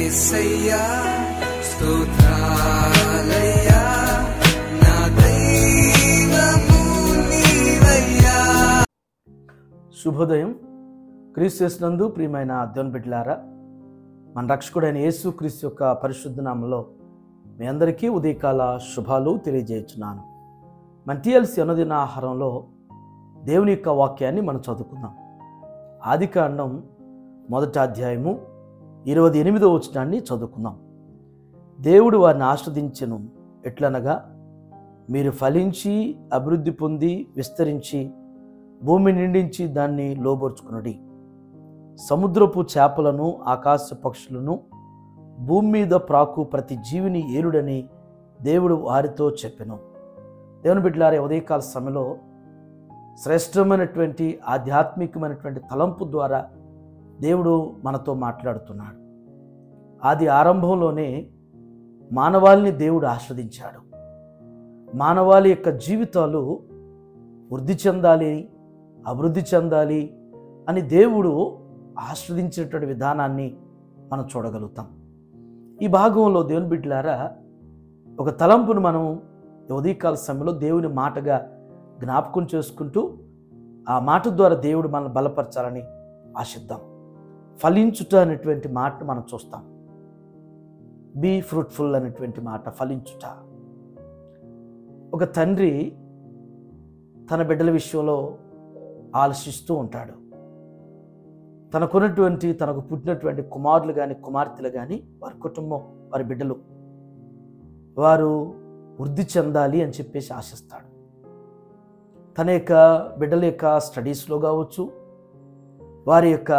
యేసయ్యా స్తోత్రాలయ్యా నా దైవము నీవయ్యా. శుభోదయం. క్రీస్తు యేసునందు ప్రియమైన దేవుని బిడ్డలారా, మన రక్షకుడైన యేసు క్రీస్తు యొక్క పరిశుద్ధ నామములో మీ అందరికీ ఉదయకాల శుభాలు తెలియజేస్తున్నాను. మన టీఎల్సీ అనుదిన ఆహారంలో దేవుని యొక్క వాక్యాన్ని మనం చదువుకుందాం. ఆదికాండం 1వ అధ్యాయము 28వ వచనాన్ని చదువుకుందాం. దేవుడు వారిని ఆస్వాదించెను, ఎట్లనగా మీరు ఫలించి అభివృద్ధి పొంది విస్తరించి భూమి నిండించి దాన్ని లోబర్చుకునుడి. సముద్రపు చేపలను ఆకాశ పక్షులను భూమి మీద ప్రాకు ప్రతి జీవిని ఏలుడని దేవుడు వారితో చెప్పెను. దేవుని బిడ్డలారా, ఉదయకాల సమయంలో శ్రేష్టమైనటువంటి ఆధ్యాత్మికమైనటువంటి తలంపు ద్వారా దేవుడు మనతో మాట్లాడుతున్నాడు. ఆది ఆరంభంలోనే మానవాళిని దేవుడు ఆస్వాదించాడు. మానవాళి యొక్క జీవితాలు వృద్ధి చెందాలి, అభివృద్ధి చెందాలి అని దేవుడు ఆస్వాదించేటువంటి విధానాన్ని మనం చూడగలుగుతాం. ఈ భాగంలో దేవుని బిడ్డలారా, ఒక తలంపును మనం ఉదయకాల సమయంలో దేవుని మాటగా జ్ఞాపకం చేసుకుంటూ ఆ మాట ద్వారా దేవుడు మనల్ని బలపరచాలని ఆశిద్దాం. ఫలించుట అనేటువంటి మాటను మనం చూస్తాం. బీ ఫ్రూట్ఫుల్ అనేటువంటి మాట, ఫలించుట. ఒక తండ్రి తన బిడ్డల విషయంలో ఆలోచిస్తూ ఉంటాడు. తనకు పుట్టినటువంటి కుమారులు కానీ కుమార్తెలు కానీ వారి కుటుంబం, వారి బిడ్డలు వారు వృద్ధి చెందాలి అని చెప్పేసి ఆశిస్తాడు. తన యొక్క బిడ్డల యొక్క స్టడీస్లో కావచ్చు, వారి యొక్క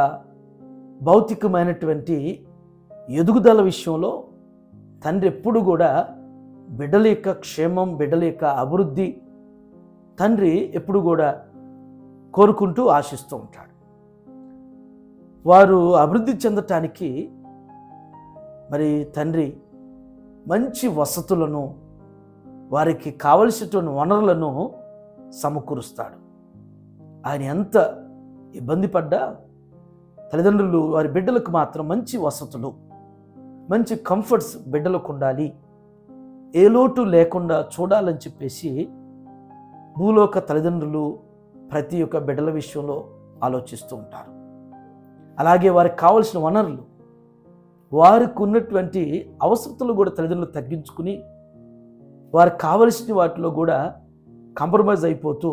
భౌతికమైనటువంటి ఎదుగుదల విషయంలో తండ్రి ఎప్పుడు కూడా బిడ్డల యొక్క క్షేమం, బిడ్డల యొక్క అభివృద్ధి తండ్రి ఎప్పుడు కూడా కోరుకుంటూ ఆశిస్తూ ఉంటాడు. వారు అభివృద్ధి చెందటానికి మరి తండ్రి మంచి వసతులను, వారికి కావలసినటువంటి వనరులను సమకూరుస్తాడు. ఆయన ఎంత ఇబ్బంది పడ్డా తల్లిదండ్రులు వారి బిడ్డలకు మాత్రం మంచి వసతులు, మంచి కంఫర్ట్స్ బిడ్డలకు ఉండాలి, ఏ లోటు లేకుండా చూడాలని చెప్పేసి భూలోక తల్లిదండ్రులు ప్రతి ఒక్క బిడ్డల విషయంలో ఆలోచిస్తూ ఉంటారు. అలాగే వారికి కావలసిన వనరులు, వారికి ఉన్నటువంటి అవసరతలు కూడా తల్లిదండ్రులు తగ్గించుకుని వారికి కావలసిన వాటిలో కూడా కాంప్రమైజ్ అయిపోతూ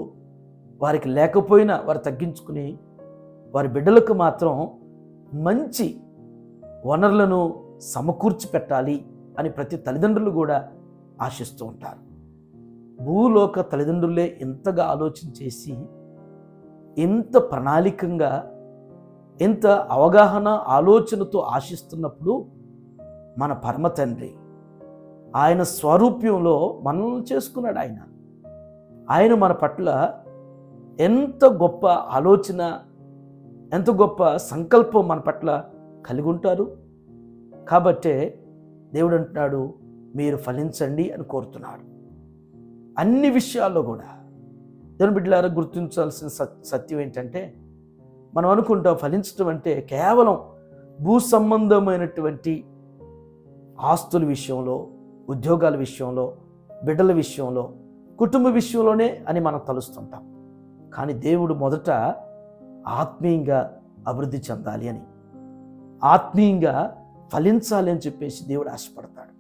వారికి లేకపోయినా వారు తగ్గించుకుని వారి బిడ్డలకు మాత్రం మంచి వనరులను సమకూర్చి పెట్టాలి అని ప్రతి తల్లిదండ్రులు కూడా ఆశిస్తూ ఉంటారు. భూలోక తల్లిదండ్రులే ఎంతగా ఆలోచించేసి ఎంత ప్రణాళికంగా ఎంత అవగాహన ఆలోచనతో ఆశిస్తున్నప్పుడు మన పరమ తండ్రి ఆయన స్వరూప్యంలో మనల్ని చేసుకున్నాడు. ఆయన మన పట్ల ఎంత గొప్ప ఆలోచన, ఎంత గొప్ప సంకల్పం మన పట్ల కలిగి ఉంటారు. కాబట్టే దేవుడు అంటున్నాడు, మీరు ఫలించండి అని కోరుతున్నాడు. అన్ని విషయాల్లో కూడా దేవుని బిడ్డలారా గుర్తించాల్సిన సత్యం ఏంటంటే, మనం అనుకుంటాం ఫలించడం అంటే కేవలం భూ సంబంధమైనటువంటి ఆస్తుల విషయంలో, ఉద్యోగాల విషయంలో, బిడ్డల విషయంలో, కుటుంబ విషయంలోనే అని మనం తలుస్తుంటాం. కానీ దేవుడు మొదట ఆత్మీయంగా అభివృద్ధి చెందాలి అని, ఆత్మీయంగా ఫలించాలి అని చెప్పేసి దేవుడు ఆశపడతాడు.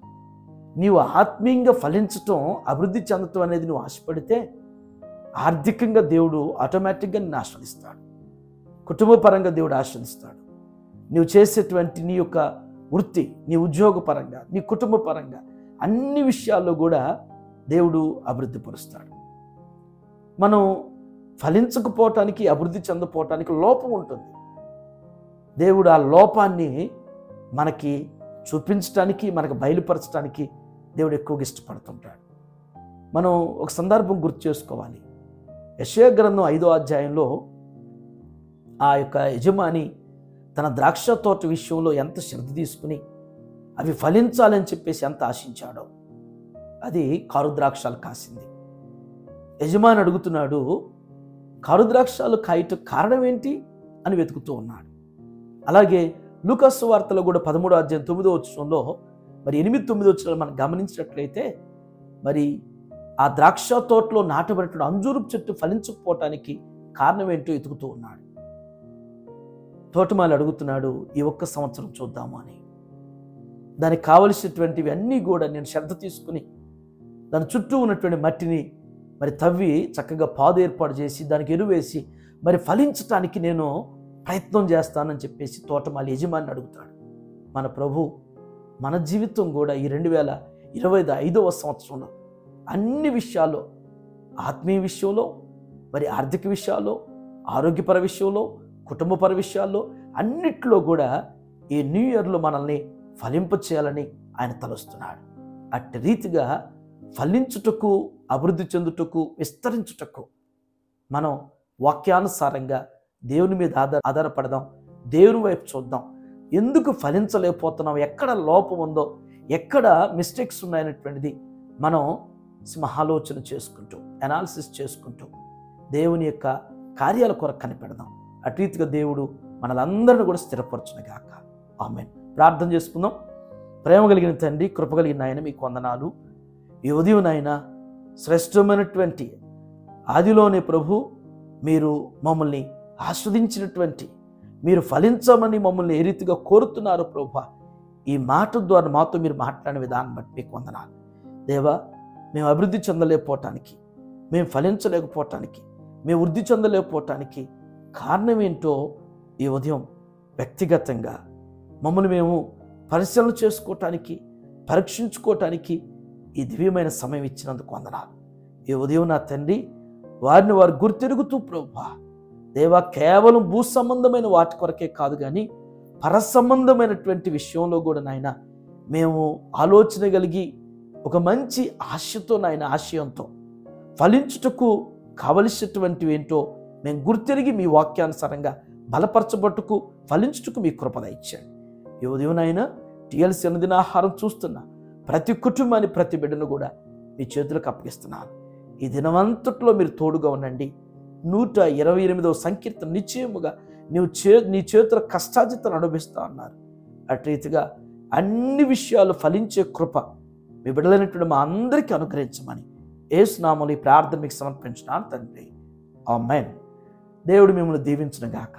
నీవు ఆత్మీయంగా ఫలించటం, అభివృద్ధి చెందటం అనేది నువ్వు ఆశపడితే ఆర్థికంగా దేవుడు ఆటోమేటిక్గా నిన్ను ఆశ్రదిస్తాడు. కుటుంబ పరంగా దేవుడు ఆశ్రదిస్తాడు. నువ్వు చేసేటువంటి నీ యొక్క వృత్తి, నీ ఉద్యోగ పరంగా, నీ కుటుంబ పరంగా అన్ని విషయాల్లో కూడా దేవుడు అభివృద్ధి పరుస్తాడు. మనం ఫలించకపోవటానికి, అభివృద్ధి చెందపోవటానికి లోపం ఉంటుంది. దేవుడు ఆ లోపాన్ని మనకి చూపించడానికి, మనకు బయలుపరచడానికి దేవుడు ఎక్కువగా ఇష్టపడుతుంటాడు. మనం ఒక సందర్భం గుర్తు చేసుకోవాలి. యెషయా గ్రంథం 5వ అధ్యాయంలో ఆ యొక్క యజమాని తన ద్రాక్ష తోట విషయంలో ఎంత శ్రద్ధ తీసుకుని అవి ఫలించాలని చెప్పేసి ఎంత ఆశించాడో, అది కారు ద్రాక్షాలు కాసింది. యజమాని అడుగుతున్నాడు, కారు ద్రాక్షాలు కాయట కారణం ఏంటి అని వెతుకుతూ ఉన్నాడు. అలాగే లూకాసు వార్తలో కూడా 13వ అధ్యాయం 9వ వచనంలో మరి 8, 9 వచనాలు మనం గమనించినట్లయితే మరి ఆ ద్రాక్ష తోటలో నాటబడినటువంటి అంజూరపు చెట్టు ఫలించకపోవటానికి కారణం ఏంటో ఎతుకుతూ ఉన్నాడు. తోటమాలి అడుగుతున్నాడు, ఈ ఒక్క సంవత్సరం చూద్దాము అని. దానికి కావలసినటువంటివి అన్నీ కూడా నేను శ్రద్ధ తీసుకుని దాని చుట్టూ ఉన్నటువంటి మట్టిని మరి తవ్వి చక్కగా పాదు ఏర్పాటు చేసి దానికి ఎరువేసి మరి ఫలించటానికి నేను ప్రయత్నం చేస్తానని చెప్పేసి తోటమాలి యజమాని అడుగుతాడు. మన ప్రభు మన జీవితం కూడా ఈ 2025వ సంవత్సరంలో అన్ని విషయాల్లో, ఆత్మీయ విషయంలో, మరి ఆర్థిక విషయాల్లో, ఆరోగ్యపర విషయంలో, కుటుంబపర విషయాల్లో అన్నిట్లో కూడా ఈ న్యూ ఇయర్లో మనల్ని ఫలింప చేయాలని ఆయన తలుస్తున్నాడు. అట్టి రీతిగా ఫలించుటకు, అభివృద్ధి చెందుటకు, విస్తరించుటకు మనం వాక్యానుసారంగా దేవుని మీద ఆధారపడదాం. దేవుని వైపు చూద్దాం. ఎందుకు ఫలించలేకపోతున్నాం, ఎక్కడ లోపం ఉందో, ఎక్కడ మిస్టేక్స్ ఉన్నాయనేటువంటిది మనం సింహాలోచన చేసుకుంటూ, అనాలిసిస్ చేసుకుంటూ దేవుని యొక్క కార్యాల కొరకు కనిపెడదాం. అటు రీతిగా దేవుడు మనలందరినీ కూడా స్థిరపరచునుగాక. ఆమేన్. ప్రార్థన చేసుకుందాం. ప్రేమ కలిగిన తండ్రి, కృప కలిగిన ఆయన, మీకు వందనాలు. ఈ ఉదయం నాయన శ్రేష్టమైనటువంటి ఆదిలోనే ప్రభు మీరు మమ్మల్ని ఆస్వాదించినటువంటి, మీరు ఫలించమని మమ్మల్ని ఏ రీతిగా కోరుతున్నారు ప్రభు, ఈ మాట ద్వారా మాతో మీరు మాట్లాడిన విధానం బట్టి మీకు వందనాలు. దేవా, మేము అభివృద్ధి చెందలేకపోవటానికి, మేము ఫలించలేకపోవటానికి, మేము వృద్ధి చెందలేకపోవటానికి కారణం ఏంటో ఈ ఉదయం వ్యక్తిగతంగా మమ్మల్ని మేము పరిశీలన చేసుకోవటానికి, పరీక్షించుకోవటానికి ఈ దివ్యమైన సమయం ఇచ్చినందుకు వందనాలు. ఈ ఉదయం నా తండ్రి, వారిని వారు గుర్తెరుగుతూ ప్రభువా దేవా, కేవలం భూ సంబంధమైన వాటి కొరకే కాదు కానీ పర సంబంధమైనటువంటి విషయంలో కూడా నాయన మేము ఆలోచన కలిగి ఒక మంచి ఆశతో, నాయన ఆశయంతో ఫలించుటకు కావలసినటువంటివి ఏంటో మేము గుర్తెరిగి మీ వాక్యానుసారంగా బలపరచబట్టుకు ఫలించుటకు మీ కృపద ఇచ్చాడు. ఈ ఉదయం నాయన టీఎల్సీ అనుదిన ఆహారం చూస్తున్న ప్రతి కుటుంబాన్ని, ప్రతి బిడ్డను కూడా మీ చేతులకు అప్పగిస్తున్నాను. ఈ దినమంతట్లో మీరు తోడుగా ఉండండి. 128వ సంకీర్తన నిశ్చయముగా నీ చేతుల కష్టాజితను అనుభవిస్తా అన్నారు. అటు రీతిగా అన్ని విషయాలు ఫలించే కృప మీ బిడ్డలైనటువంటి మా అందరికీ అనుగ్రహించమని యేసు నామములో ఈ ప్రార్థన మీకు సమర్పించున్నాను తండ్రి. ఆమేన్. దేవుడు మిమ్మల్ని దీవించును గాక.